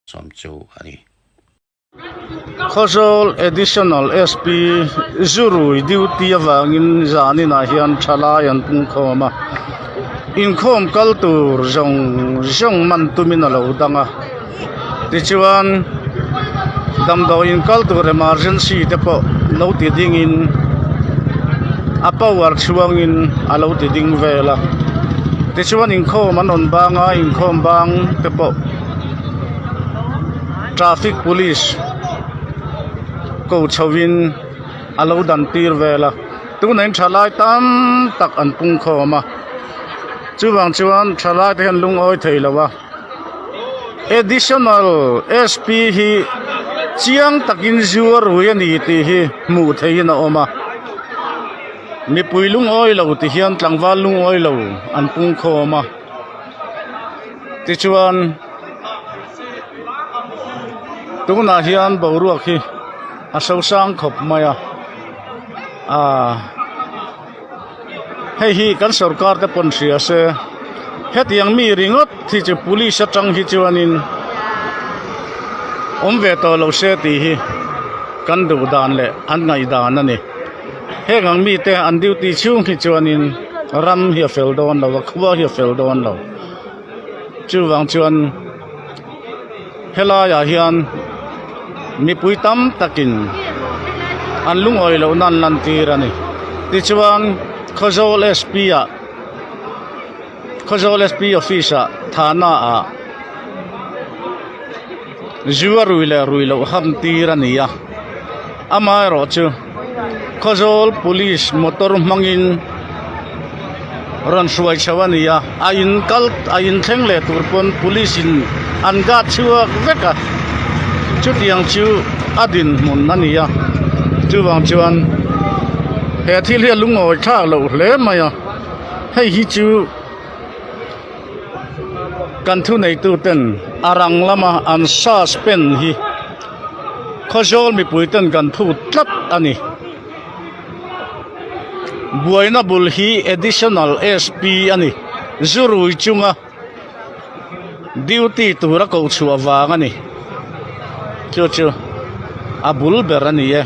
som chu ani Khosol additional SP Zurui duty awangin zanina hian thala yan pung khoma in khom cultur zong man tumin alo danga tichuan damdo in cultur emergency te po no ti ding in apawar chuangin alo ti ding vela tichuan in khom an on banga in khom bang te po traffic police ko chawin alo dan tir vela tu nain thalai tam tak an pung khoma chuwang chuan thalai te han lung oi theilawa additional SP hi chiang takin zuar ruani ti hi mu theina oma mi puilung oi lo ti hian tlangwal lung oi lo an pung khoma ti chuan tuna hian boruak hi a so sang khop maya hei hi kan sarkar te pon sia se hetiang mi ringot thi chu police atang hi chuanin omve to lo se ti hi kan du dan le an ngai dan ani he gang mi te an duty chung hi chuanin ram hi fel don lo khwa hi fel don lo chu wang chuan hela ya hian mi pui tam takin an lung oi lo nan lan tirani ti chuan Khosol SP office thana a ruilo ham tirania ama ro chu Khosol police motor mangin ran suai chawania a in thengle turpon police in anga chuak veka chutiang chu adin mun nania chuwang chuan he thil hi lungoi tha lo hle maya hei hi chu kan thu nei tu ten arang lama an suspend hi Khosol mi puiten kan thu tlat ani buaina bul hi additional SP ani zurui chunga duty tura ko chu awang ani chu abul berani ye